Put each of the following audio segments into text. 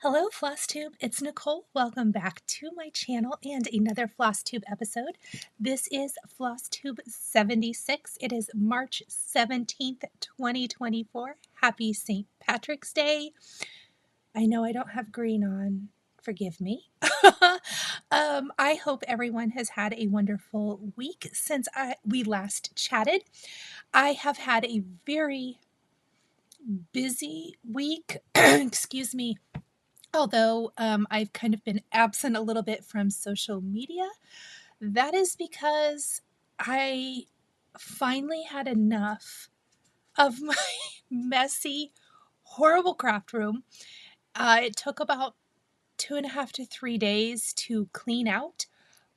Hello, Flosstube. It's Nicole. Welcome back to my channel and another Flosstube episode. This is Flosstube 76. It is March 17th, 2024. Happy St. Patrick's Day. I know I don't have green on. Forgive me. I hope everyone has had a wonderful week since we last chatted. I have had a very busy week. Excuse me. Although I've kind of been absent a little bit from social media, that is because I finally had enough of my messy, horrible craft room. It took about 2.5 to 3 days to clean out,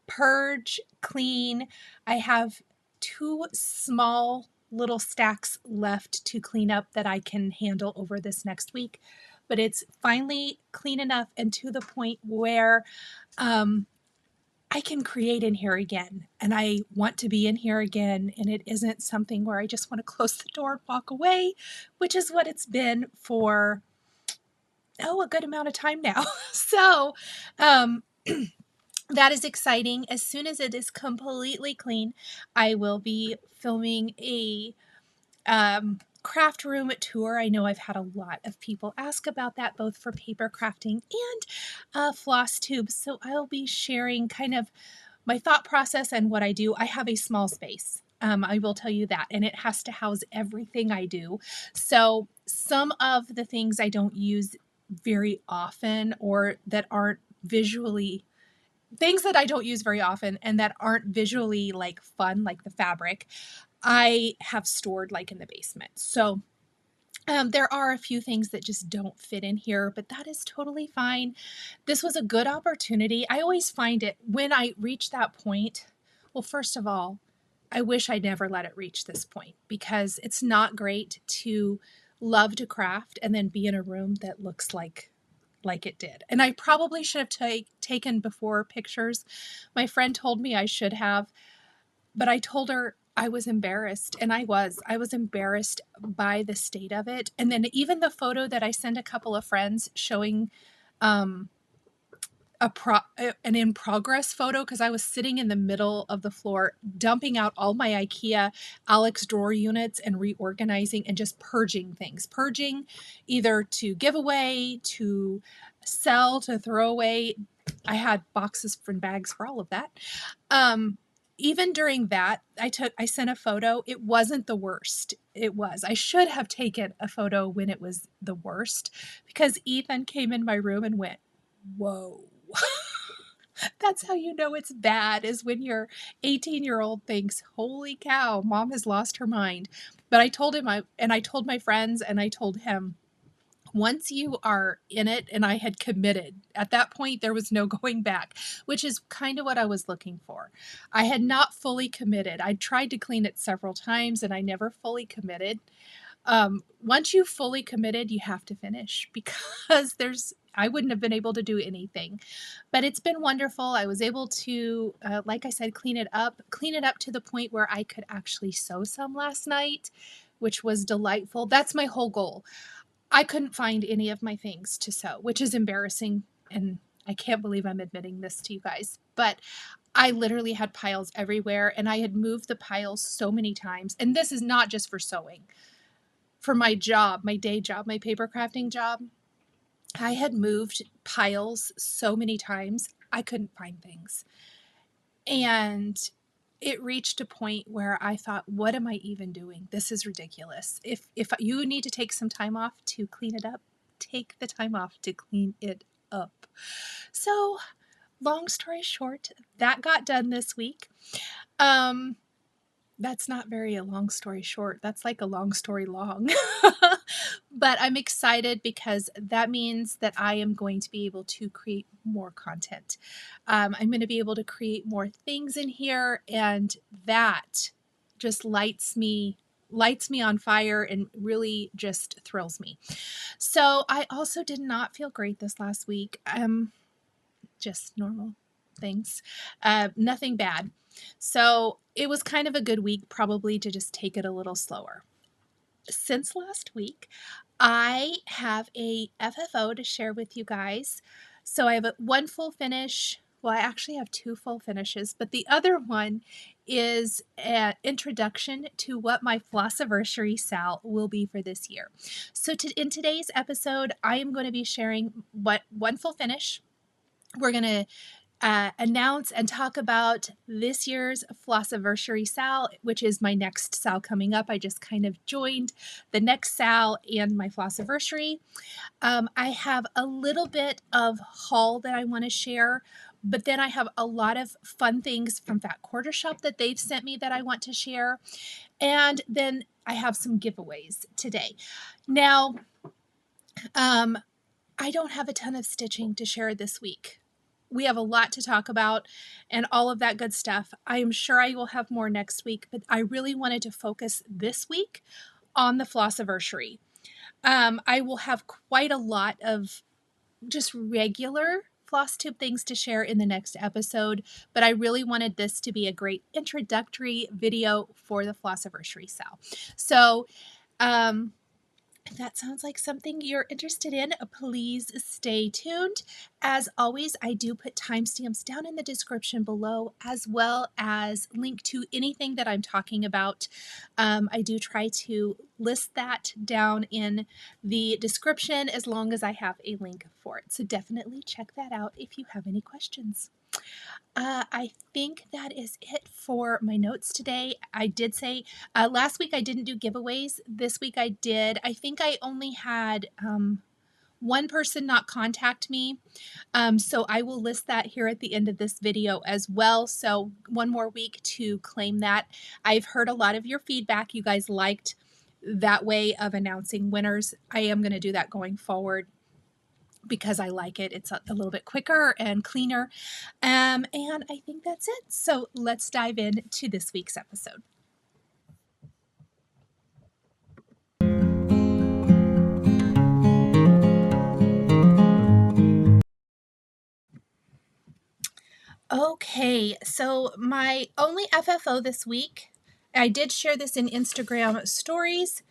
purge, clean. I have 2 small little stacks left to clean up that I can handle over this next week. But it's finally clean enough and to the point where I can create in here again. And I want to be in here again. And it isn't something where I just want to close the door and walk away, which is what it's been for, a good amount of time now. So that is exciting. As soon as it is completely clean, I will be filming a craft room tour. I know I've had a lot of people ask about that, both for paper crafting and Flosstube. So I'll be sharing kind of my thought process and what I do. I have a small space. I will tell you that, and it has to house everything I do. So some of the things I don't use very often, or that aren't visually things that I don't use very often and that aren't visually like fun, like the fabric, I have stored like in the basement. So there are a few things that just don't fit in here, but that is totally fine. This was a good opportunity. I always find it when I reach that point. Well, first of all, I wish I never let it reach this point, because it's not great to love to craft and then be in a room that looks like it did. And I probably should have taken before pictures. My friend told me I should have, but I told her I was embarrassed, and I was embarrassed by the state of it. And then even the photo that I sent a couple of friends showing an in progress photo, because I was sitting in the middle of the floor dumping out all my IKEA Alex drawer units and reorganizing and just purging either to give away, to sell, to throw away. I had boxes and bags for all of that. Even during that, I sent a photo. It wasn't the worst. I should have taken a photo when it was the worst, because Ethan came in my room and went, "Whoa." That's how you know it's bad, is when your 18-year-old thinks, "Holy cow, mom has lost her mind." But I told him, I told my friends, and I told him, once you are in it, and I had committed. At that point, there was no going back, which is kind of what I was looking for. I had not fully committed. I tried to clean it several times, and I never fully committed. Once you've fully committed, you have to finish, because I wouldn't have been able to do anything. But it's been wonderful. I was able to, like I said, clean it up to the point where I could actually sew some last night, which was delightful. That's my whole goal. I couldn't find any of my things to sew, which is embarrassing, and I can't believe I'm admitting this to you guys, but I literally had piles everywhere, and I had moved the piles so many times. And this is not just for sewing. For my job, my day job, my paper crafting job, I had moved piles so many times, I couldn't find things. And it reached a point where I thought, what am I even doing? This is ridiculous. If you need to take some time off to clean it up, take the time off to clean it up. So, long story short, that got done this week. That's not very a long story short. That's like a long story long. But I'm excited, because that means that I am going to be able to create more content. I'm going to be able to create more things in here, and that just lights me on fire and really just thrills me. So I also did not feel great this last week. Just normal things. Nothing bad. So it was kind of a good week, probably to just take it a little slower. Since last week, I have a FFO to share with you guys. So I have one full finish. Well, I actually have two full finishes, but the other one is an introduction to what my Flossiversary sal will be for this year. So in today's episode, I am going to be sharing what one full finish. We're going to announce and talk about this year's Flossiversary sal, which is my next sal coming up. I just kind of joined the next sal and my Flossiversary. I have a little bit of haul that I want to share, but then I have a lot of fun things from Fat Quarter Shop that they've sent me that I want to share. And then I have some giveaways today. Now, I don't have a ton of stitching to share this week. We have a lot to talk about and all of that good stuff. I am sure I will have more next week, but I really wanted to focus this week on the Flossiversary. I will have quite a lot of just regular Flosstube things to share in the next episode, but I really wanted this to be a great introductory video for the Flossiversary sal. So, if that sounds like something you're interested in, please stay tuned. As always, I do put timestamps down in the description below, as well as link to anything that I'm talking about. I do try to list that down in the description as long as I have a link for it. So definitely check that out if you have any questions. I think that is it for my notes today. I did say last week I didn't do giveaways. This week I did. I think I only had one person not contact me. So I will list that here at the end of this video as well. So one more week to claim that. I've heard a lot of your feedback. You guys liked that way of announcing winners. I am going to do that going forward because I like it. It's a little bit quicker and cleaner. And I think that's it. So let's dive into this week's episode. Okay, so my only FFO this week, I did share this in Instagram stories,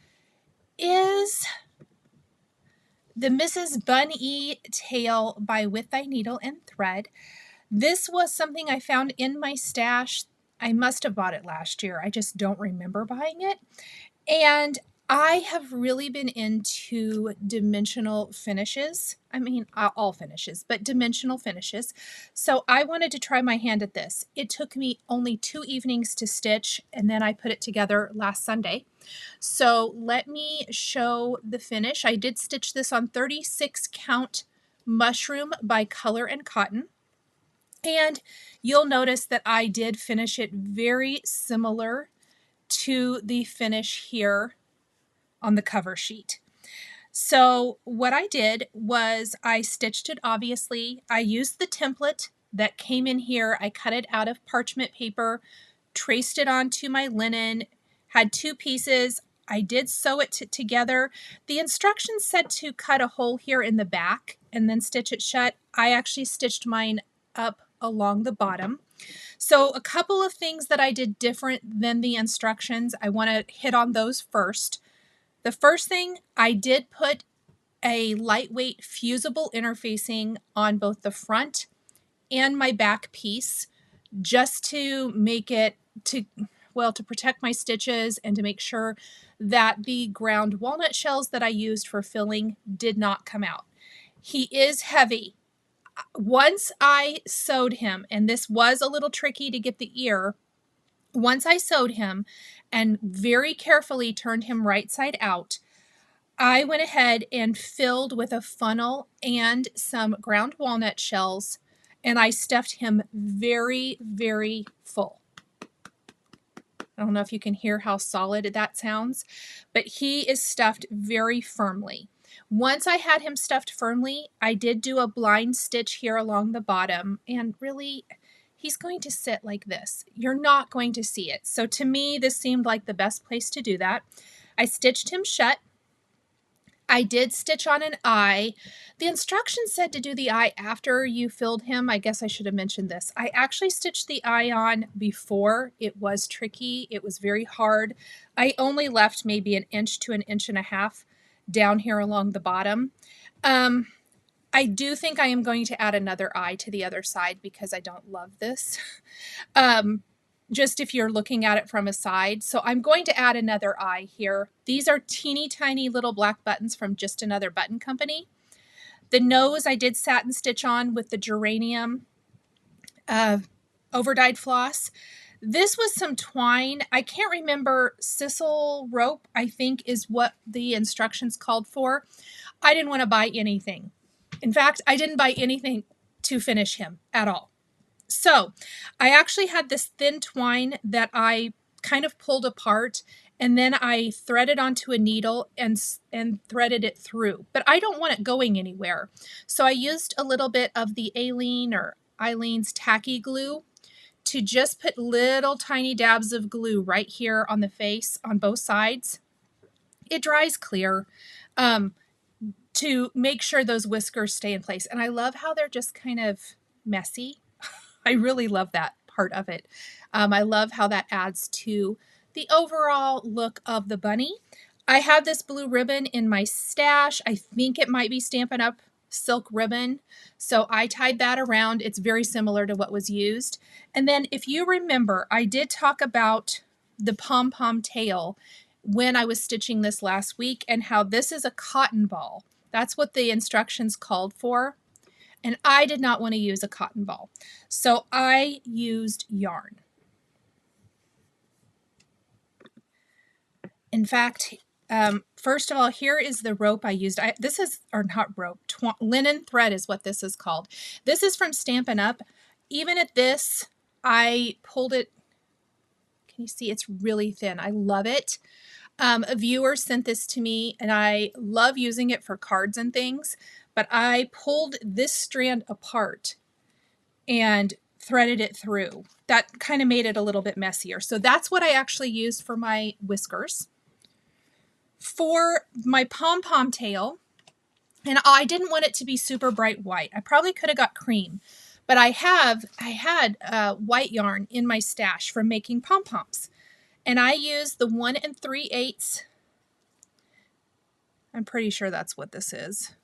is the Mrs. Bun-E Tail by With Thy Needle and Thread. This was something I found in my stash. I must have bought it last year. I just don't remember buying it. And I have really been into dimensional finishes. I mean, all finishes, but dimensional finishes. So I wanted to try my hand at this. It took me only 2 evenings to stitch, and then I put it together last Sunday. So let me show the finish. I did stitch this on 36 count mushroom by Color and Cotton. And you'll notice that I did finish it very similar to the finish here on the cover sheet. So what I did was I stitched it, obviously. I used the template that came in here. I cut it out of parchment paper, traced it onto my linen, had 2 pieces. I did sew it together. The instructions said to cut a hole here in the back and then stitch it shut. I actually stitched mine up along the bottom. So a couple of things that I did different than the instructions, I want to hit on those first. The first thing, I did put a lightweight fusible interfacing on both the front and my back piece, just to make it to protect my stitches and to make sure that the ground walnut shells that I used for filling did not come out. He is heavy. Once I sewed him, and this was a little tricky to get the ear, once I sewed him and very carefully turned him right side out, I went ahead and filled with a funnel and some ground walnut shells, and I stuffed him very, very full. I don't know if you can hear how solid that sounds, but he is stuffed very firmly. Once I had him stuffed firmly, I did do a blind stitch here along the bottom, and really, he's going to sit like this. You're not going to see it. So to me, this seemed like the best place to do that. I stitched him shut. I did stitch on an eye. The instructions said to do the eye after you filled him. I guess I should have mentioned this. I actually stitched the eye on before. It was tricky. It was very hard. I only left maybe 1 inch to 1.5 inches down here along the bottom. I do think I am going to add another eye to the other side because I don't love this. Just if you're looking at it from a side. So I'm going to add another eye here. These are teeny tiny little black buttons from Just Another Button Company. The nose I did satin stitch on with the geranium overdyed floss. This was some twine. I can't remember, sisal rope, I think is what the instructions called for. I didn't want to buy anything. In fact, I didn't buy anything to finish him at all. So I actually had this thin twine that I kind of pulled apart, and then I threaded onto a needle and threaded it through. But I don't want it going anywhere. So I used a little bit of the Eileen's tacky glue to just put little tiny dabs of glue right here on the face on both sides. It dries clear to make sure those whiskers stay in place. And I love how they're just kind of messy. I really love that part of it. I love how that adds to the overall look of the bunny. I have this blue ribbon in my stash. I think it might be Stampin' Up! Silk ribbon. So I tied that around. It's very similar to what was used. And then if you remember, I did talk about the pom-pom tail when I was stitching this last week and how this is a cotton ball. That's what the instructions called for. And I did not want to use a cotton ball. So I used yarn. In fact, first of all, here is the rope I used. This is, or not rope, linen thread is what this is called. This is from Stampin' Up! Even at this, I pulled it. Can you see? It's really thin. I love it. A viewer sent this to me, and I love using it for cards and things, but I pulled this strand apart and threaded it through. That kind of made it a little bit messier. So that's what I actually used for my whiskers. For my pom-pom tail, and I didn't want it to be super bright white. I probably could have got cream, but I had white yarn in my stash from making pom-poms. And I used the 1 3/8. I'm pretty sure that's what this is.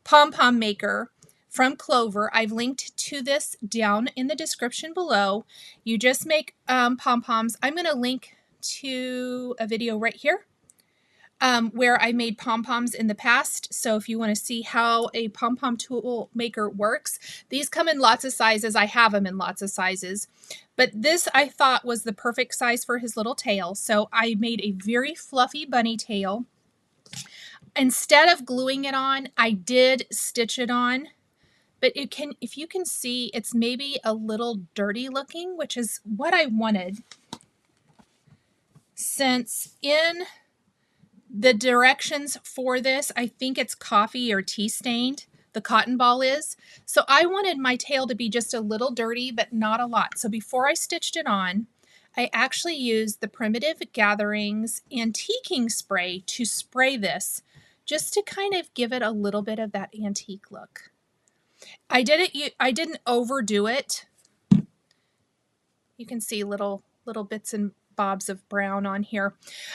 Pom-pom maker from Clover. I've linked to this down in the description below. You just make pom-poms. I'm going to link to a video right here where I made pom-poms in the past. So if you want to see how a pom-pom tool maker works, these come in lots of sizes. I have them in lots of sizes. But this I thought was the perfect size for his little tail. So I made a very fluffy bunny tail. Instead of gluing it on, I did stitch it on. But it can, if you can see, it's maybe a little dirty looking, which is what I wanted. Since in the directions for this, I think it's coffee or tea stained, the cotton ball is. So I wanted my tail to be just a little dirty, but not a lot. So before I stitched it on, I actually used the Primitive Gatherings antiquing spray to spray this, just to kind of give it a little bit of that antique look. I didn't overdo it. You can see little bits and bobs of brown on here.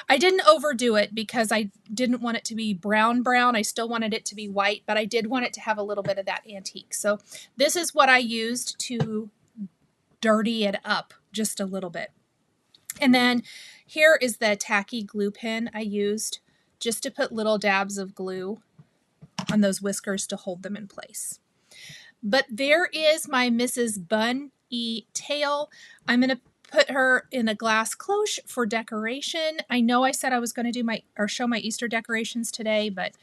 I didn't overdo it because I didn't want it to be brown. I still wanted it to be white, but I did want it to have a little bit of that antique. So this is what I used to dirty it up just a little bit. And then here is the tacky glue pen I used just to put little dabs of glue on those whiskers to hold them in place. But there is my Mrs. Bunny tail. I'm going to put her in a glass cloche for decoration. I know I said I was going to do show my Easter decorations today, but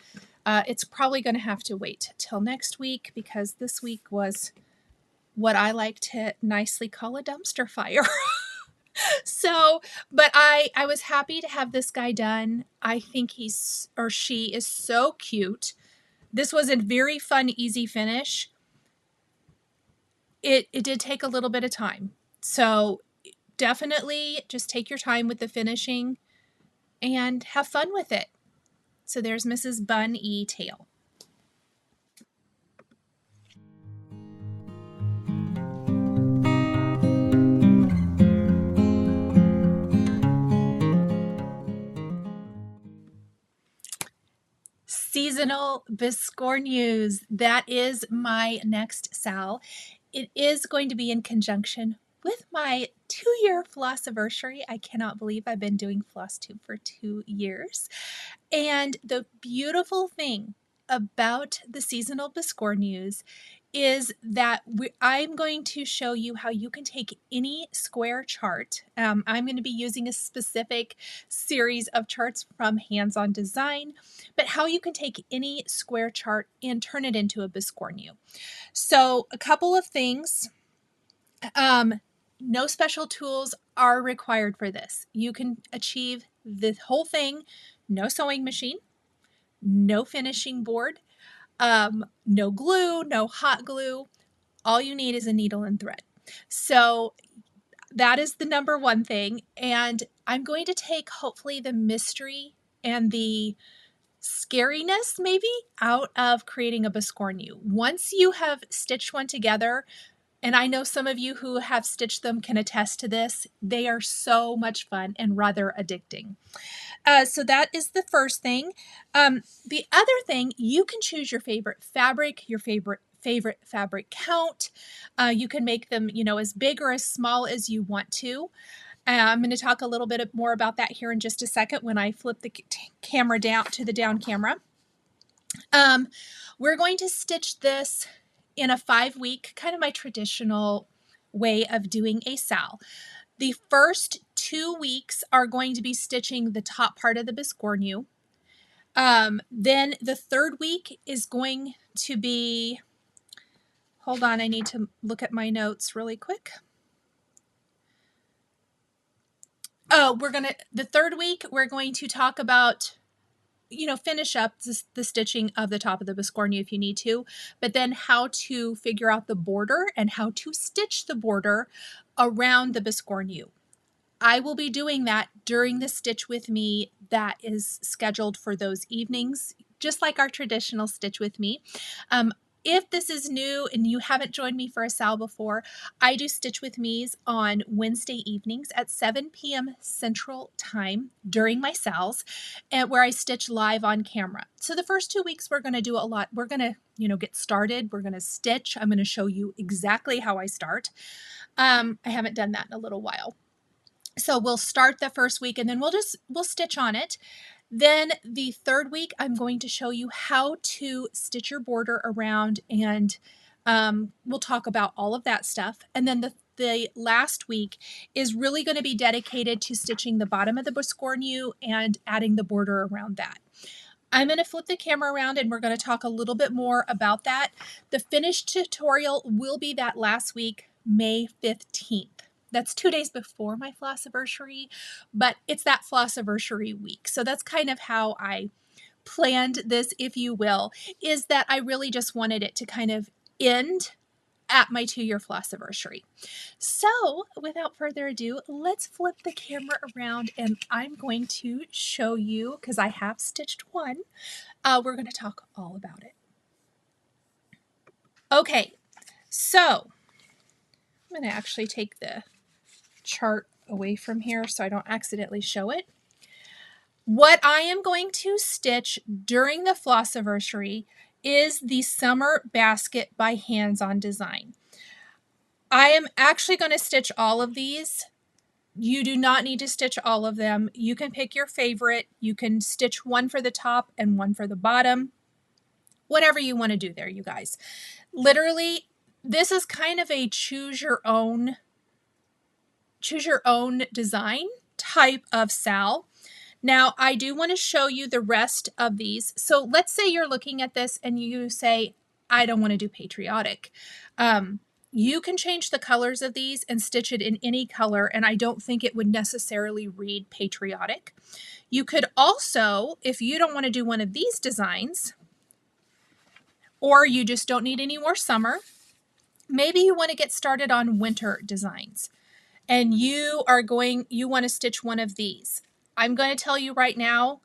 it's probably going to have to wait till next week because this week was what I like to nicely call a dumpster fire. So, but I was happy to have this guy done. I think he's or she is so cute. This was a very fun, easy finish. It did take a little bit of time. So definitely just take your time with the finishing and have fun with it. So there's Mrs. Bunny tail. seasonal BISCORNUS. That is my next SAL. It is going to be in conjunction with my 2-year Flossiversary. I cannot believe I've been doing Flosstube for 2 years. And the beautiful thing about the seasonal BISCORNUS is that I'm going to show you how you can take any square chart. I'm going to be using a specific series of charts from Hands-On Design, but how you can take any square chart and turn it into a BISCORNU. So a couple of things. No special tools are required for this. You can achieve the whole thing, no sewing machine, no finishing board, no glue, no hot glue. All you need is a needle and thread. So that is the number one thing. And I'm going to take hopefully the mystery and the scariness maybe out of creating a BISCORNU. Once you have stitched one together, and I know some of you who have stitched them can attest to this, they are so much fun and rather addicting. So that is the first thing. The other thing, you can choose your favorite fabric, your favorite fabric count. You can make them, as big or as small as you want to. I'm going to talk a little bit more about that here in just a second when I flip the camera down to the down camera. We're going to stitch this in a 5-week, kind of my traditional way of doing a SAL. The first 2 weeks are going to be stitching the top part of the BISCORNU. Then the third week is going to be, hold on, I need to look at my notes really quick. Oh, the third week, we're going to talk about, finish up the stitching of the top of the BISCORNU if you need to, but then how to figure out the border and how to stitch the border around the BISCORNU. I will be doing that during the Stitch With Me that is scheduled for those evenings, just like our traditional Stitch With Me. If this is new and you haven't joined me for a SAL before, I do Stitch With Me's on Wednesday evenings at 7 p.m. Central Time during my SALs, where I stitch live on camera. So the first 2 weeks, we're going to do a lot. We're going to, get started. We're going to stitch. I'm going to show you exactly how I start. I haven't done that in a little while. So we'll start the first week and then we'll stitch on it. Then the third week, I'm going to show you how to stitch your border around, and we'll talk about all of that stuff. And then the last week is really going to be dedicated to stitching the bottom of the BISCORNU and adding the border around that. I'm going to flip the camera around and we're going to talk a little bit more about that. The finished tutorial will be that last week, May 15th. That's 2 days before my Flossiversary, but it's that Flossiversary week. So that's kind of how I planned this, if you will, is that I really just wanted it to kind of end at my 2-year Flossiversary. So without further ado, let's flip the camera around and I'm going to show you, because I have stitched one, we're going to talk all about it. Okay, so I'm going to actually take the chart away from here so I don't accidentally show it. What I am going to stitch during the Flossiversary is the Summer Basket by Hands-On Design. I am actually going to stitch all of these. You do not need to stitch all of them. You can pick your favorite. You can stitch one for the top and one for the bottom. Whatever you want to do there, you guys. Literally, this is kind of a choose your own design type of SAL. Now, I do want to show you the rest of these. So let's say you're looking at this and you say, I don't want to do patriotic. You can change the colors of these and stitch it in any color, and I don't think it would necessarily read patriotic. You could also, if you don't want to do one of these designs, or you just don't need any more summer, maybe you want to get started on winter designs. And you want to stitch one of these. I'm going to tell you right now,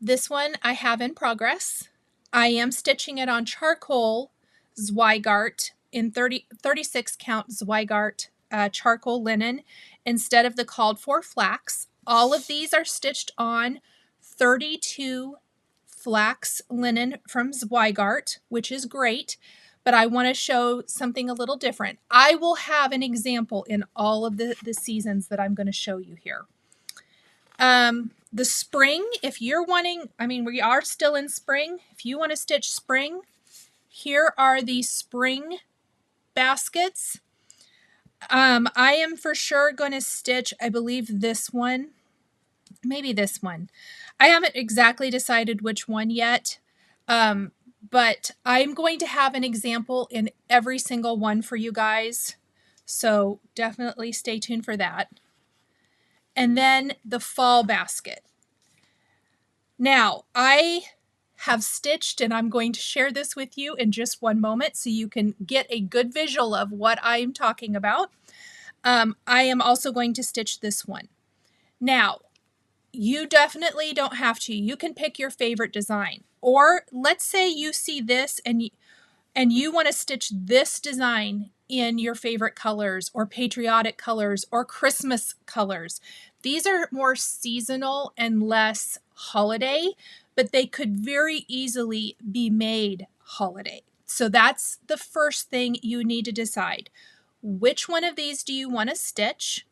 this one I have in progress. I am stitching it on charcoal Zweigart in 36 count Zweigart charcoal linen instead of the called for flax. All of these are stitched on 32 flax linen from Zweigart, which is great, but I want to show something a little different. I will have an example in all of the seasons that I'm going to show you here. The spring, if you're wanting, I mean, we are still in spring. If you want to stitch spring, here are the spring baskets. I am for sure going to stitch, I believe this one, maybe this one. I haven't exactly decided which one yet, but I'm going to have an example in every single one for you guys. So definitely stay tuned for that. And then the fall basket. Now, I have stitched, and I'm going to share this with you in just one moment so you can get a good visual of what I'm talking about. I am also going to stitch this one. Now, you definitely don't have to. You can pick your favorite design. Or let's say you see this and you want to stitch this design in your favorite colors or patriotic colors or Christmas colors. These are more seasonal and less holiday, but they could very easily be made holiday. So that's the first thing you need to decide. Which one of these do you want to stitch?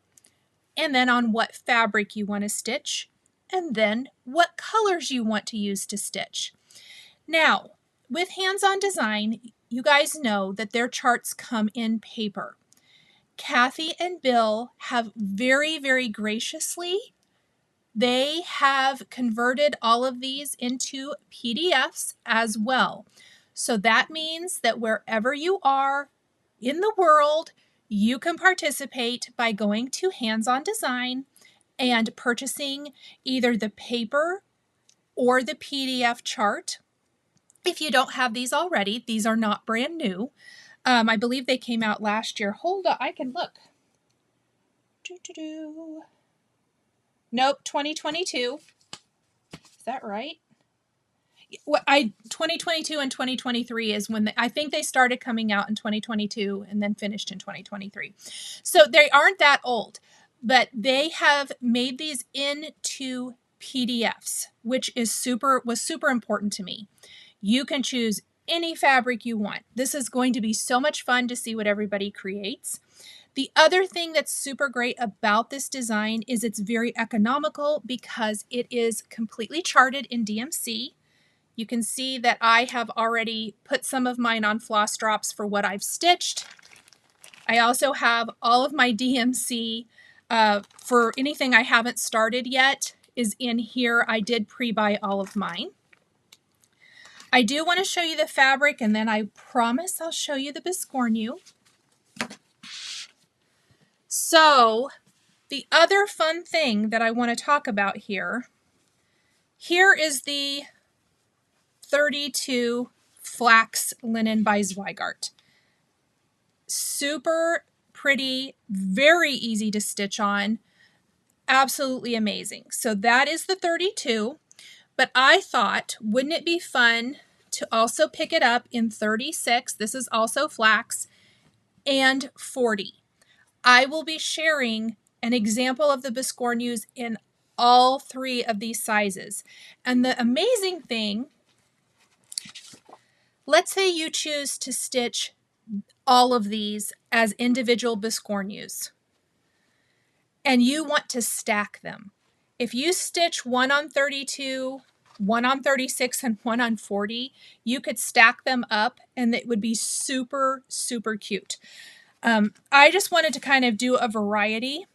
And then on what fabric you want to stitch, and then what colors you want to use to stitch. Now, with hands-on design, you guys know that their charts come in paper. Kathy and Bill have very, very graciously, they have converted all of these into PDFs as well. So that means that wherever you are in the world, you can participate by going to Hands-on Design and purchasing either the paper or the PDF chart. If you don't have these already, these are not brand new. I believe they came out last year. Hold on, I can look. Nope, 2022. Is that right? 2022 and 2023 is when I think they started coming out in 2022 and then finished in 2023. So they aren't that old, but they have made these into PDFs, which is was super important to me. You can choose any fabric you want. This is going to be so much fun to see what everybody creates. The other thing that's super great about this design is it's very economical because it is completely charted in DMC. You can see that I have already put some of mine on floss drops for what I've stitched. I also have all of my DMC for anything I haven't started yet is in here. I did pre-buy all of mine. I do want to show you the fabric, and then I promise I'll show you the BISCORNU. So the other fun thing that I want to talk about here is the 32 flax linen by Zweigart. Super pretty, very easy to stitch on, absolutely amazing. So that is the 32, but I thought, wouldn't it be fun to also pick it up in 36, this is also flax, and 40. I will be sharing an example of the BISCORNUs in all three of these sizes. And the amazing thing, let's say you choose to stitch all of these as individual BISCORNUs and you want to stack them. If you stitch one on 32, one on 36, and one on 40, you could stack them up and it would be super, super cute. I just wanted to kind of do a variety.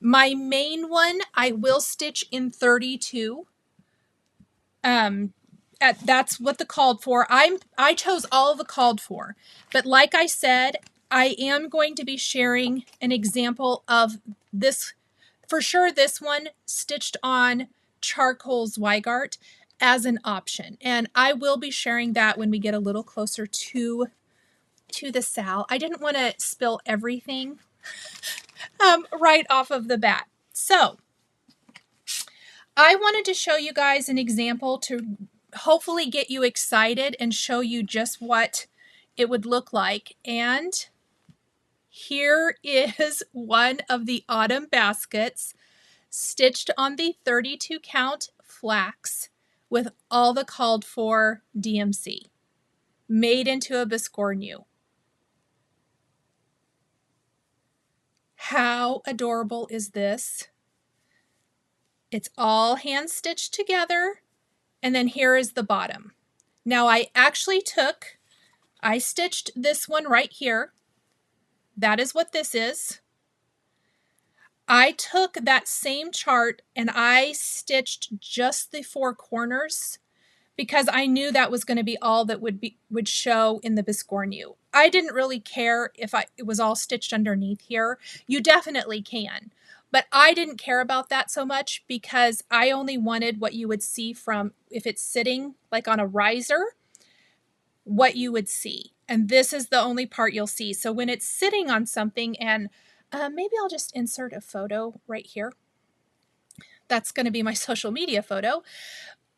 My main one, I will stitch in 32. That's what the called for. I chose all of the called for, but like I said, I am going to be sharing an example of this, for sure this one stitched on charcoal Zweigart as an option. And I will be sharing that when we get a little closer to the sal. I didn't want to spill everything right off of the bat. So I wanted to show you guys an example to hopefully get you excited and show you just what it would look like. And here is one of the autumn baskets stitched on the 32 count flax with all the called for DMC, made into a BISCORNU. How adorable is this? It's all hand stitched together, and then here is the bottom. Now I stitched this one right here. That is what this is. I took that same chart and I stitched just the 4 corners because I knew that was going to be all that would show in the BISCORNU. I didn't really care if it was all stitched underneath here. You definitely can, but I didn't care about that so much because I only wanted what you would see from, if it's sitting like on a riser, what you would see. And this is the only part you'll see. So when it's sitting on something, and maybe I'll just insert a photo right here. That's going to be my social media photo.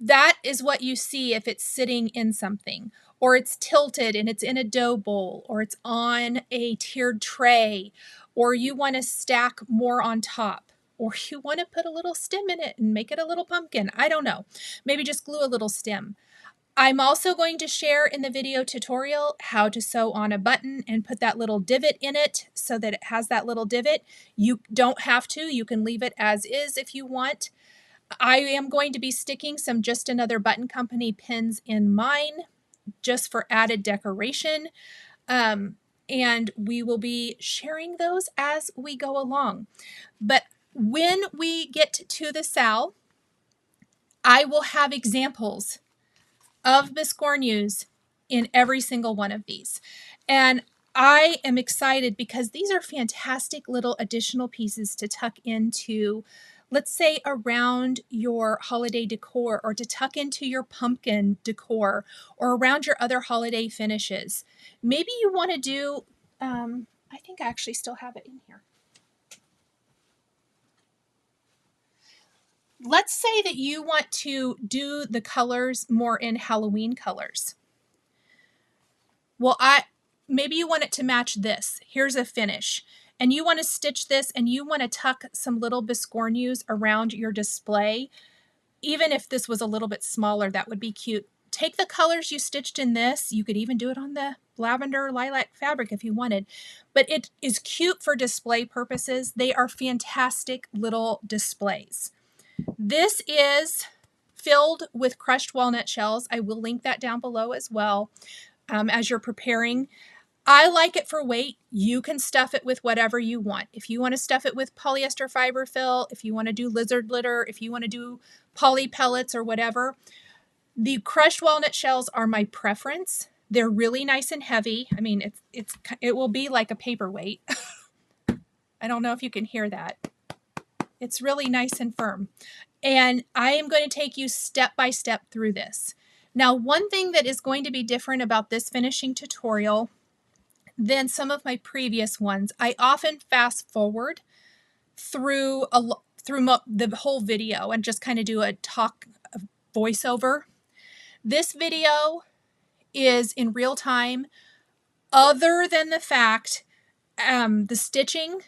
That is what you see if it's sitting in something, or it's tilted and it's in a dough bowl, or it's on a tiered tray, or you want to stack more on top, or you want to put a little stem in it and make it a little pumpkin. I don't know. Maybe just glue a little stem. I'm also going to share in the video tutorial how to sew on a button and put that little divot in it so that it has that little divot. You don't have to. You can leave it as is if you want. I am going to be sticking some Just Another Button Company pins in mine just for added decoration. And we will be sharing those as we go along. But when we get to the SAL, I will have examples of BISCORNUs in every single one of these. And I am excited because these are fantastic little additional pieces to tuck into, let's say, around your holiday decor, or to tuck into your pumpkin decor, or around your other holiday finishes. Maybe you want to do, I think I actually still have it in here. Let's say that you want to do the colors more in Halloween colors. Well, maybe you want it to match this. Here's a finish. And you want to stitch this and you want to tuck some little BISCORNUs around your display. Even if this was a little bit smaller, that would be cute. Take the colors you stitched in this. You could even do it on the lavender lilac fabric if you wanted. But it is cute for display purposes. They are fantastic little displays. This is filled with crushed walnut shells. I will link that down below as well as you're preparing. I like it for weight. You can stuff it with whatever you want. If you want to stuff it with polyester fiber fill, if you want to do lizard litter, if you want to do poly pellets or whatever. The crushed walnut shells are my preference. They're really nice and heavy. I mean, it will be like a paperweight. I don't know if you can hear that. It's really nice and firm. And I am going to take you step by step through this. Now, one thing that is going to be different about this finishing tutorial than some of my previous ones, I often fast forward through the whole video and just kind of do a voiceover. This video is in real time, other than the fact the stitching,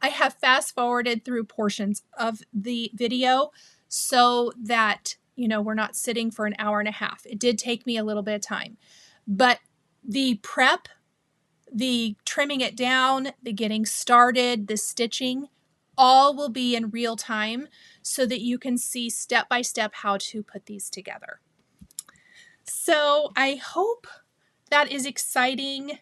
I have fast forwarded through portions of the video so that, you know, we're not sitting for an hour and a half. It did take me a little bit of time, but the prep, the trimming it down, the getting started, the stitching, all will be in real time so that you can see step by step how to put these together. So I hope that is exciting.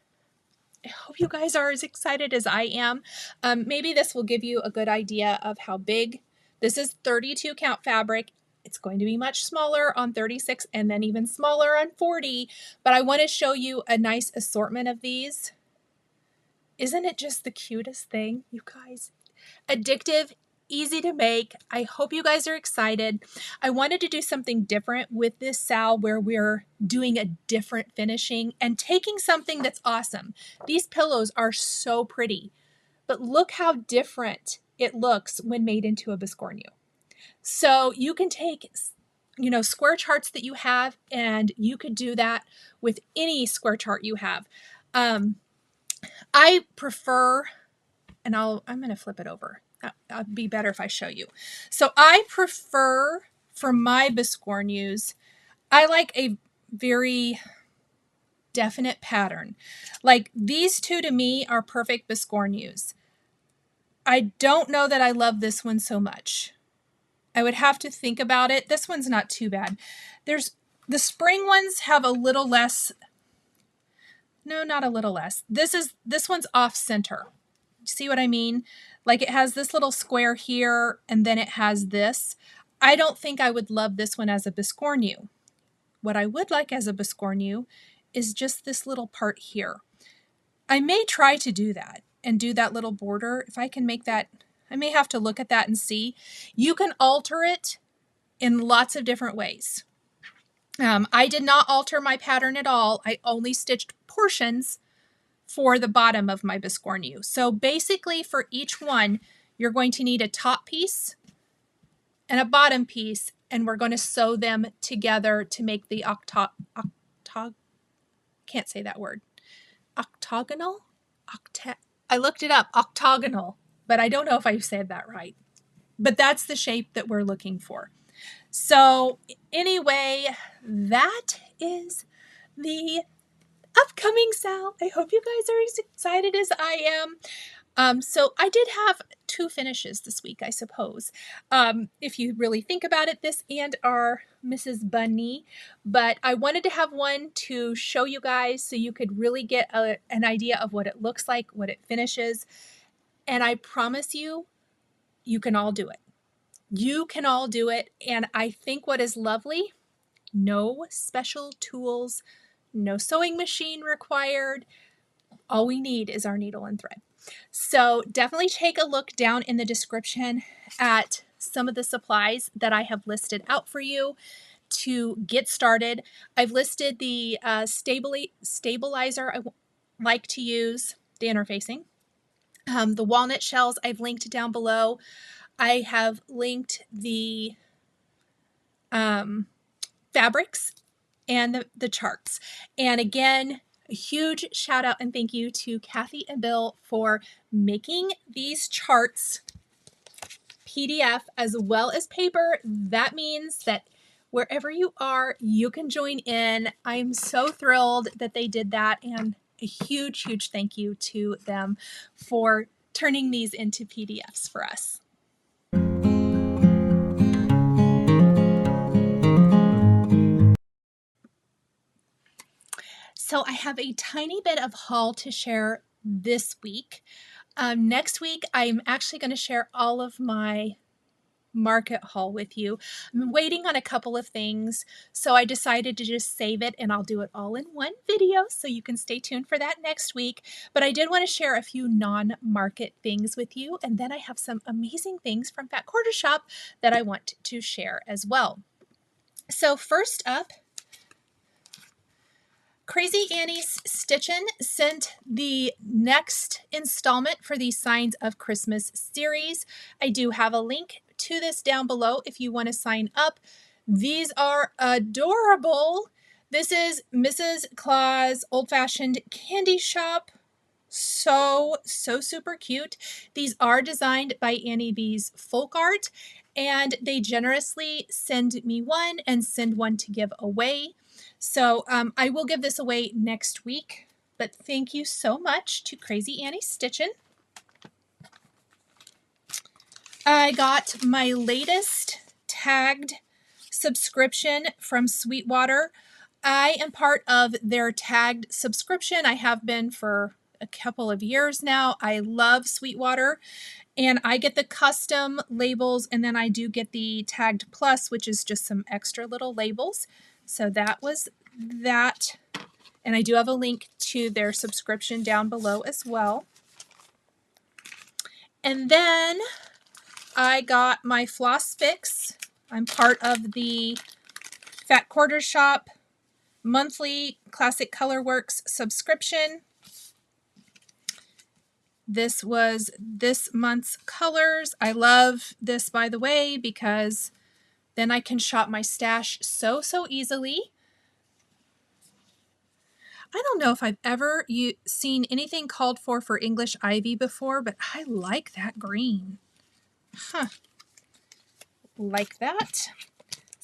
I hope you guys are as excited as I am. Maybe this will give you a good idea of how big. This is 32 count fabric. It's going to be much smaller on 36 and then even smaller on 40, but I want to show you a nice assortment of these. Isn't it just the cutest thing, you guys? Addictive, easy to make. I hope you guys are excited. I wanted to do something different with this SAL where we're doing a different finishing and taking something that's awesome. These pillows are so pretty, but look how different it looks when made into a BISCORNU. So you can take, you know, square charts that you have, and you could do that with any square chart you have. I prefer, and I'm going to flip it over. That'd be better if I show you. So I prefer for my Biscornus, I like a very definite pattern. Like these two to me are perfect Biscornus. I don't know that I love this one so much. I would have to think about it. This one's not too bad. There's the spring ones have a little less. No, not a little less. This one's off center. See what I mean? Like it has this little square here and then it has this. I don't think I would love this one as a Biscornu. What I would like as a Biscornu is just this little part here. I may try to do that and do that little border. If I can make that, I may have to look at that and see. You can alter it in lots of different ways. I did not alter my pattern at all. I only stitched portions for the bottom of my Biscornu. So basically for each one, you're going to need a top piece and a bottom piece, and we're going to sew them together to make the can't say that word. Octagonal? I looked it up, octagonal, but I don't know if I said that right. But that's the shape that we're looking for. So anyway, that is the upcoming sale. I hope you guys are as excited as I am. So I did have 2 finishes this week, I suppose. If you really think about it, this and our Mrs. Bunny. But I wanted to have one to show you guys so you could really get an idea of what it looks like, what it finishes. And I promise you, you can all do it. You can all do it. And I think what is lovely, no special tools, no sewing machine required. All we need is our needle and thread. So definitely take a look down in the description at some of the supplies that I have listed out for you to get started. I've listed the stabilizer I like to use, the interfacing. The walnut shells I've linked down below. I have linked the fabrics and the charts. And again, a huge shout out and thank you to Kathy and Bill for making these charts PDF as well as paper. That means that wherever you are, you can join in. I'm so thrilled that they did that, and a huge, huge thank you to them for turning these into PDFs for us. So I have a tiny bit of haul to share this week. Next week, I'm actually going to share all of my market haul with you. I'm waiting on a couple of things, so I decided to just save it and I'll do it all in one video, so you can stay tuned for that next week. But I did want to share a few non-market things with you, and then I have some amazing things from Fat Quarter Shop that I want to share as well. So first up, Crazy Annie's Stitchin' sent the next installment for the Signs of Christmas series. I do have a link to this down below if you want to sign up. These are adorable. This is Mrs. Claus Old Fashioned Candy Shop. So super cute. These are designed by Annie B's Folk Art, and they generously send me one and send one to give away. So I will give this away next week, but thank you so much to Crazy Annie Stitchin'. I got my latest tagged subscription from Sweetwater. I am part of their tagged subscription. I have been for a couple of years now. I love Sweetwater, and I get the custom labels, and then I do get the tagged plus, which is just some extra little labels. So that was that. And I do have a link to their subscription down below as well. And then I got my Floss Fix. I'm part of the Fat Quarter Shop monthly Classic Colorworks subscription. This was this month's colors. I love this, by the way, because then I can shop my stash so easily. I don't know if I've ever seen anything called for English Ivy before, but I like that green. Like that.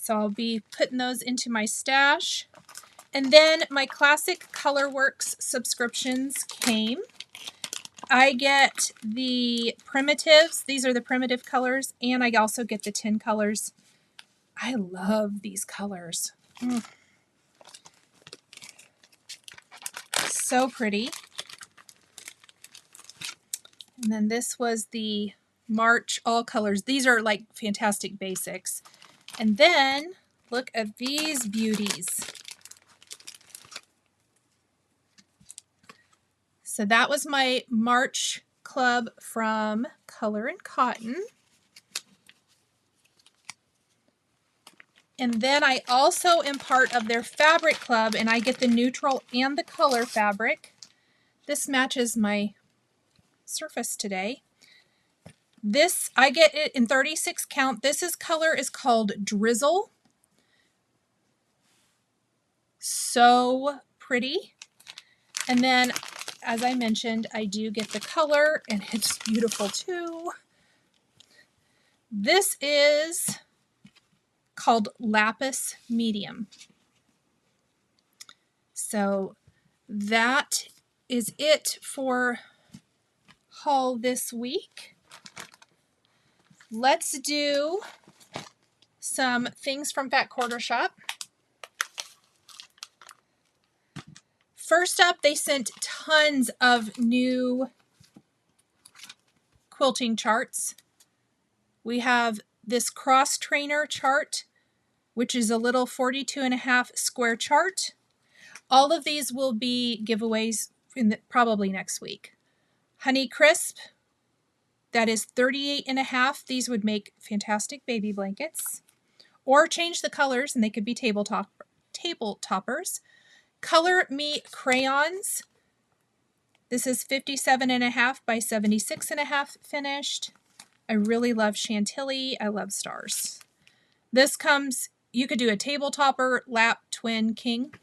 So I'll be putting those into my stash. And then my classic Colorworks subscriptions came. I get the primitives. These are the primitive colors. And I also get the 10 colors. I love these colors. So pretty. And then this was the March all colors. These are like fantastic basics. And then look at these beauties. So that was my March club from Color and Cotton. And then I also am part of their fabric club, and I get the neutral and the color fabric. This matches my surface today. This, I get it in 36 count. This color is called Drizzle. So pretty. And then, as I mentioned, I do get the color, and it's beautiful too. This is called Lapis Medium. So that is it for haul this week. Let's do some things from Fat Quarter Shop. First up, they sent tons of new quilting charts. We have this cross trainer chart, which is a little 42.5 square chart. All of these will be giveaways probably next week. Honey Crisp, that is 38.5. These would make fantastic baby blankets. Or change the colors and they could be table toppers. Color Me crayons. This is 57.5 by 76.5 finished. I really love Chantilly. I love stars. This comes, you could do a table topper, lap, twin, king.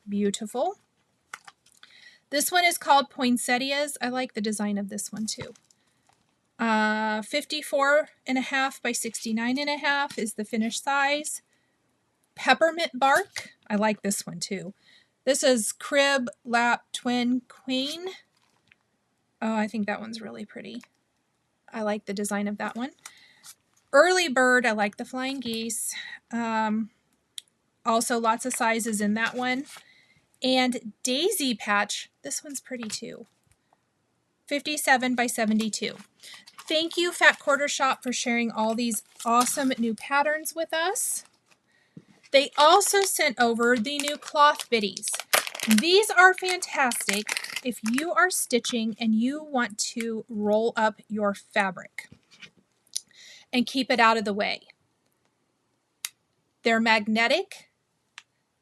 Beautiful. This one is called Poinsettias. I like the design of this one too. 54.5 by 69.5 is the finished size. Peppermint bark. I like this one too. This is crib, lap, twin, queen. Oh, I think that one's really pretty. I like the design of that one. Early bird. I like the flying geese. Also lots of sizes in that one. And daisy patch. This one's pretty too. 57 by 72. Thank you, Fat Quarter Shop, for sharing all these awesome new patterns with us. They also sent over the new cloth biddies. These are fantastic if you are stitching and you want to roll up your fabric and keep it out of the way. They're magnetic.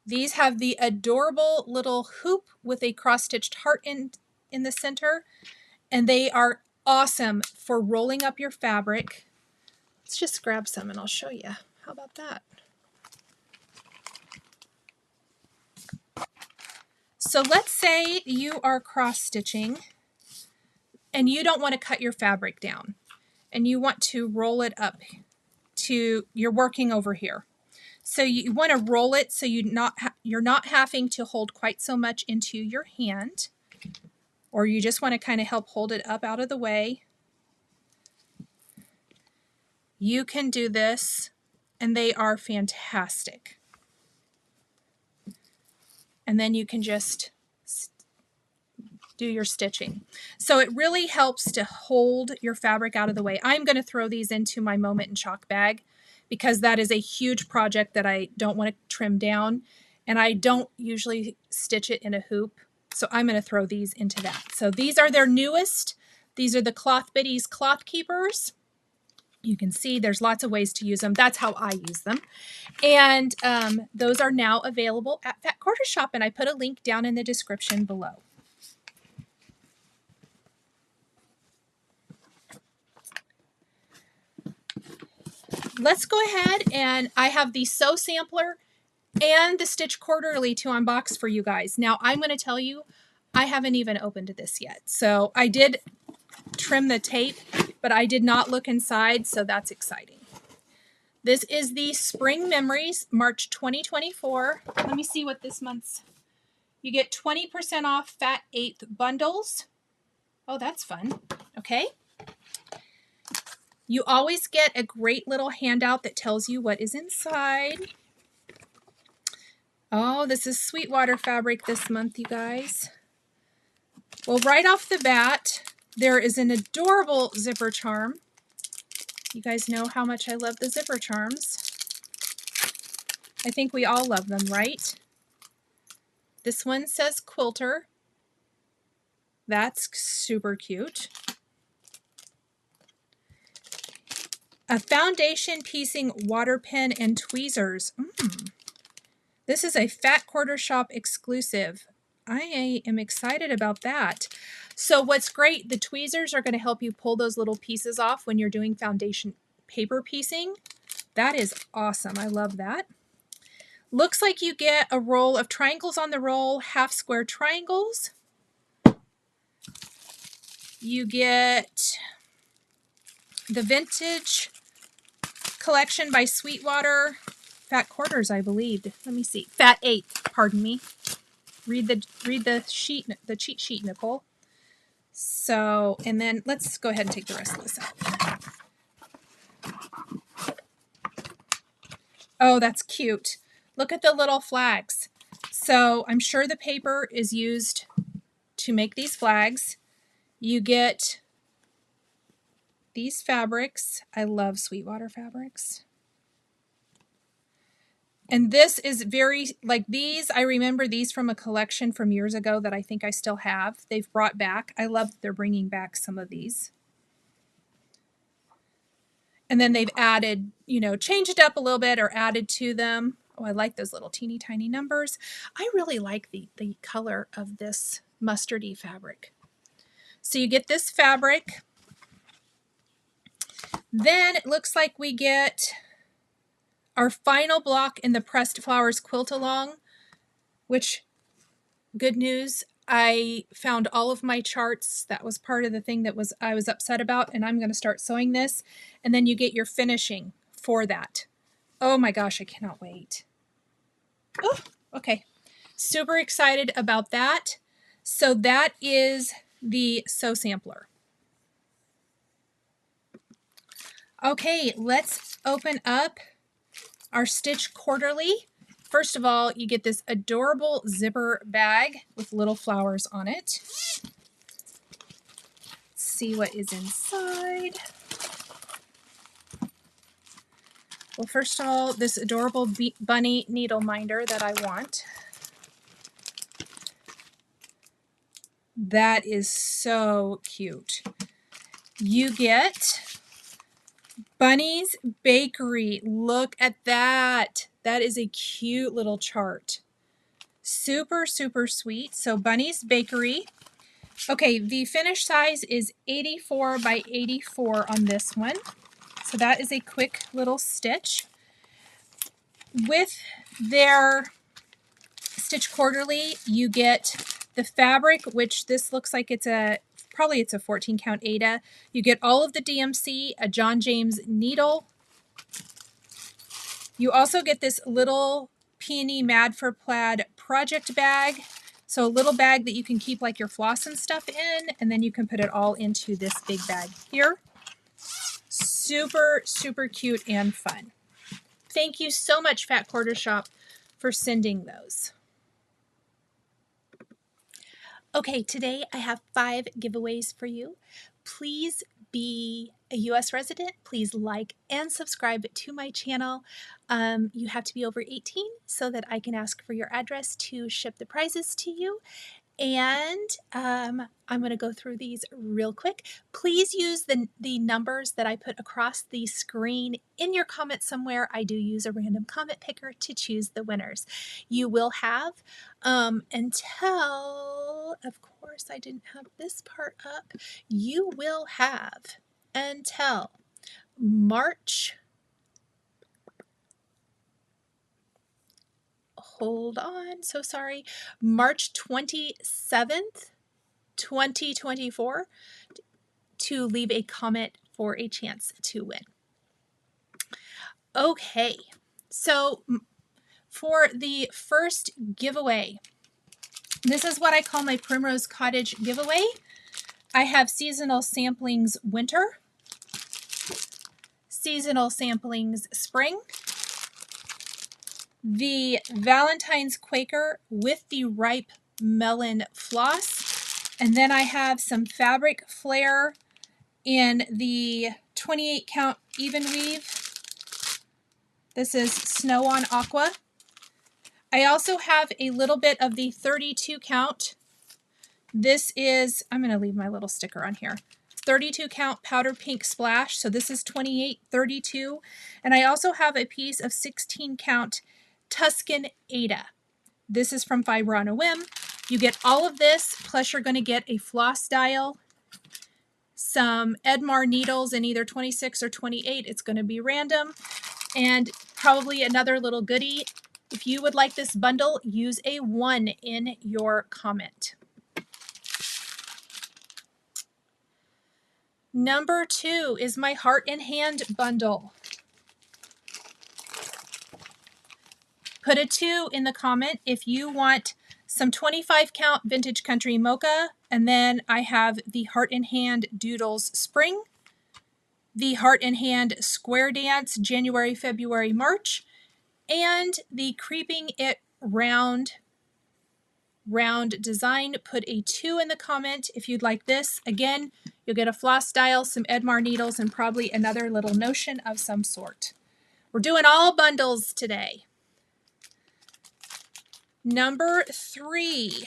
These have the adorable little hoop with a cross-stitched heart in the center, and they are awesome for rolling up your fabric. Let's just grab some and I'll show you. How about that? So let's say you are cross-stitching and you don't want to cut your fabric down and you want to roll it up to, you're working over here. So you want to roll it so you're not having to hold quite so much into your hand, or you just want to kind of help hold it up out of the way. You can do this, and they are fantastic. And then you can just do your stitching. So it really helps to hold your fabric out of the way. I'm going to throw these into my Moment and Chalk bag because that is a huge project that I don't want to trim down, and I don't usually stitch it in a hoop. So I'm going to throw these into that. So these are their newest. These are the Cloth Biddies Cloth Keepers. You can see there's lots of ways to use them. That's how I use them. And those are now available at Fat Quarter Shop, and I put a link down in the description below. Let's go ahead, and I have the Sew Sampler and the Stitch Quarterly to unbox for you guys. Now, I'm going to tell you, I haven't even opened this yet. So I did trim the tape, but I did not look inside, so that's exciting. This is the Spring Memories, March 2024. Let me see what this month's. You get 20% off Fat 8th bundles. Oh, that's fun. Okay. You always get a great little handout that tells you what is inside. Oh, this is Sweetwater fabric this month, you guys. Well, right off the bat, there is an adorable zipper charm. You guys know how much I love the zipper charms. I think we all love them, right? This one says Quilter. That's super cute. A foundation piecing water pen and tweezers. This is a Fat Quarter Shop exclusive. I am excited about that. So what's great, the tweezers are going to help you pull those little pieces off when you're doing foundation paper piecing. That is awesome. I love that. Looks like you get a roll of triangles on the roll, half square triangles. You get the Vintage Collection by Sweetwater. Fat Quarters, I believe. Let me see. Fat 8th, pardon me. Read the sheet, the cheat sheet, Nicole. So, and then let's go ahead and take the rest of this out. Oh, that's cute. Look at the little flags. So I'm sure the paper is used to make these flags. You get these fabrics. I love Sweetwater fabrics. And this is very, like these, I remember these from a collection from years ago that I think I still have. They've brought back. I love that they're bringing back some of these. And then they've added, you know, changed it up a little bit or added to them. Oh, I like those little teeny tiny numbers. I really like the color of this mustardy fabric. So you get this fabric. Then it looks like we get our final block in the Pressed Flowers Quilt Along, which, good news, I found all of my charts. That was part of the thing that I was upset about, and I'm going to start sewing this. And then you get your finishing for that. Oh my gosh, I cannot wait. Oh, okay. Super excited about that. So that is the sew sampler. Okay, let's open up our Stitch Quarterly. First of all, you get this adorable zipper bag with little flowers on it. Let's see what is inside. Well, first of all, this adorable bunny needle minder that I want. That is so cute. You get Bunny's Bakery. Look at that. That is a cute little chart. Super, super sweet. So Bunny's Bakery. Okay, the finish size is 84 by 84 on this one. So that is a quick little stitch. With their Stitch Quarterly, you get the fabric, which this looks like it's probably a 14 count Aida. You get all of the DMC, a John James needle. You also get this little Peony Mad for Plaid project bag. So a little bag that you can keep like your floss and stuff in, and then you can put it all into this big bag here. Super, super cute and fun. Thank you so much, Fat Quarter Shop, for sending those. Okay, today I have 5 giveaways for you. Please be a U.S. resident. Please like and subscribe to my channel. You have to be over 18 so that I can ask for your address to ship the prizes to you. And I'm going to go through these real quick. Please use the numbers that I put across the screen in your comments somewhere. I do use a random comment picker to choose the winners. You will have until, of course, I didn't have this part up. You will have until March. Hold on, so sorry. March 27th, 2024 to leave a comment for a chance to win. Okay, so for the first giveaway, this is what I call my Primrose Cottage giveaway. I have seasonal samplings winter, seasonal samplings spring, the Valentine's Quaker with the ripe melon floss, and then I have some fabric flare in the 28 count even weave. This is Snow on Aqua. I also have a little bit of the 32 count. This is, I'm going to leave my little sticker on here, 32 count powder pink splash. So this is 2832. And I also have a piece of 16 count Tuscan Ada. This is from Fiber on a Whim. You get all of this, plus you're going to get a floss dial, some Edmar needles in either 26 or 28. It's going to be random. And probably another little goodie. If you would like this bundle, use a 1 in your comment. Number 2 is my Heart in Hand bundle. Put a 2 in the comment if you want some 25 count Vintage Country Mocha, and then I have the Heart in Hand Doodles Spring, the Heart in Hand Square Dance January, February, March, and the Creeping It Round design. Put a 2 in the comment if you'd like this. Again, you'll get a floss dial, some Edmar needles, and probably another little notion of some sort. We're doing all bundles today. Number 3.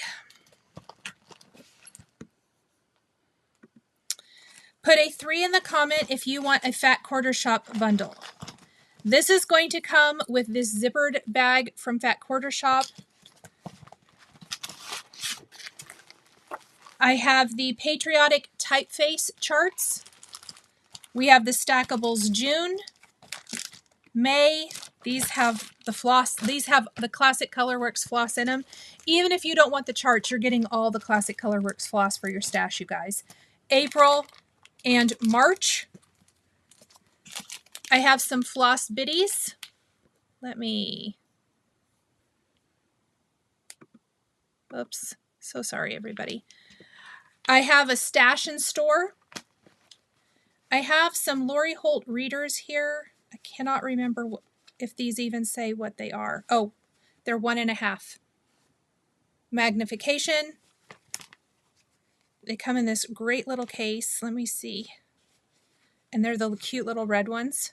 Put a 3 in the comment if you want a Fat Quarter Shop bundle. This is going to come with this zippered bag from Fat Quarter Shop. I have the Patriotic Typeface charts. We have the Stackables June, May. These have the floss. These have the Classic Colorworks floss in them. Even if you don't want the charts, you're getting all the Classic Colorworks floss for your stash, you guys. April and March. I have some floss biddies. Oops. So sorry, everybody. I have a stash in store. I have some Lori Holt readers here. I cannot remember if these even say what they are. Oh, they're 1.5 magnification. They come in this great little case. Let me see. And they're the cute little red ones.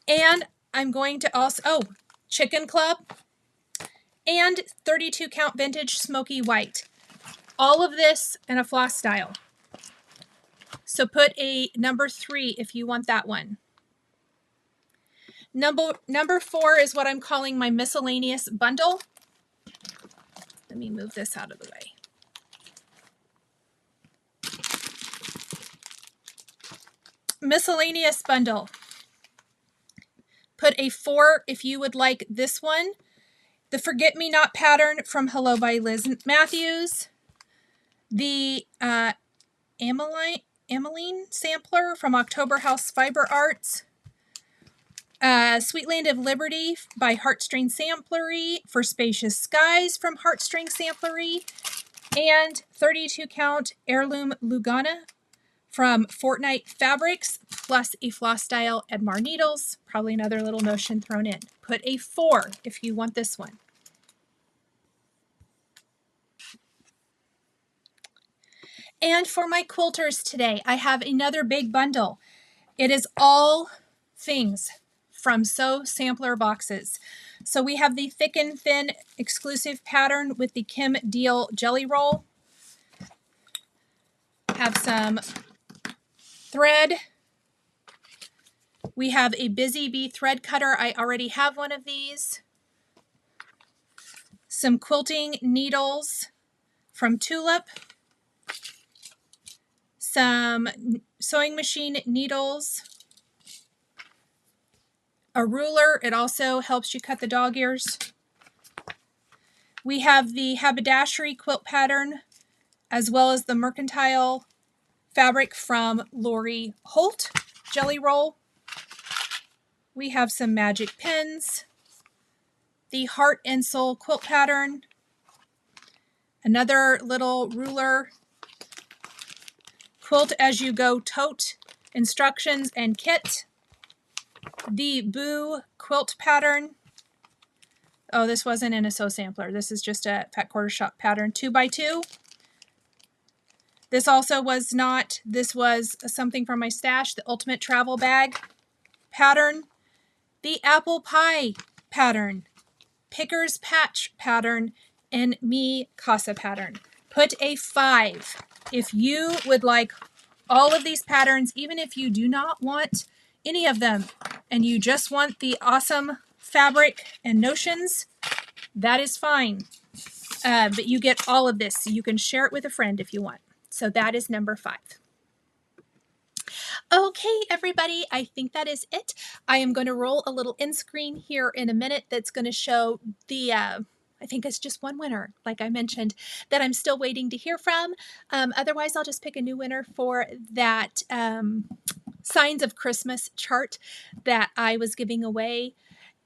And I'm going to also, Chicken Club and 32 count vintage smoky white. All of this in a floss style. So put a number 3 if you want that one. Number 4 is what I'm calling my miscellaneous bundle. Let me move this out of the way. Miscellaneous bundle. Put a 4 if you would like this one. The Forget Me Not pattern from Hello by Liz Matthews. The Ameline sampler from October House Fiber Arts. Sweet Land of Liberty by Heartstring Samplery for Spacious Skies from Heartstring Samplery. And 32 count Heirloom Lugana from Fortnite Fabrics, plus a floss style Edmar needles. Probably another little notion thrown in. Put a 4 if you want this one. And for my quilters today, I have another big bundle. It is all things from Sew Sampler boxes. So we have the Thick and Thin exclusive pattern with the Kim Deal Jelly Roll. Have some thread. We have a Busy Bee thread cutter. I already have one of these. Some quilting needles from Tulip. Some sewing machine needles. A ruler. It also helps you cut the dog ears. We have the haberdashery quilt pattern, as well as the mercantile fabric from Lori Holt Jelly Roll. We have some magic pins, the heart and soul quilt pattern, another little ruler, quilt as you go tote instructions and kit, the Boo quilt pattern. Oh, this wasn't in a sew sampler. This is just a Fat Quarter Shop pattern, 2x2. This also was not, this was something from my stash, the Ultimate Travel Bag pattern, the Apple Pie pattern, Picker's Patch pattern, and Me Casa pattern. Put a 5 if you would like all of these patterns, even if you do not want any of them and you just want the awesome fabric and notions, that is fine. But you get all of this, so you can share it with a friend if you want. So that is number 5. Okay, everybody, I think that is it. I am going to roll a little end screen here in a minute that's going to show the, I think it's just one winner, like I mentioned, that I'm still waiting to hear from. Otherwise, I'll just pick a new winner for that Signs of Christmas chart that I was giving away.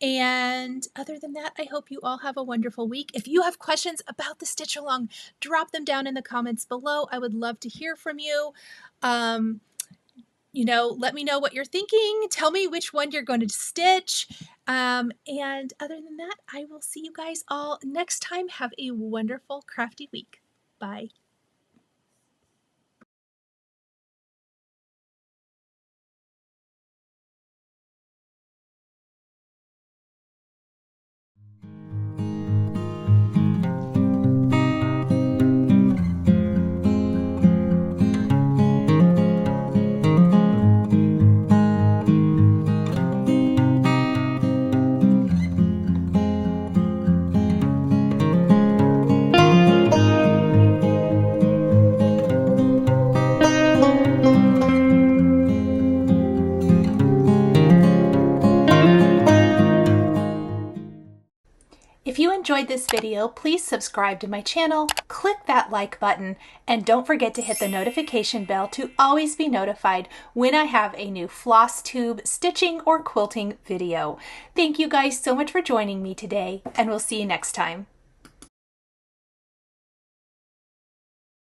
And other than that, I hope you all have a wonderful week. If you have questions about the stitch along, drop them down in the comments below. I would love to hear from you. You know, let me know what you're thinking. Tell me which one you're going to stitch. And other than that, I will see you guys all next time. Have a wonderful crafty week. Bye. If you enjoyed this video, please subscribe to my channel, click that like button, and don't forget to hit the notification bell to always be notified when I have a new Flosstube stitching or quilting video. Thank you guys so much for joining me today, and we'll see you next time.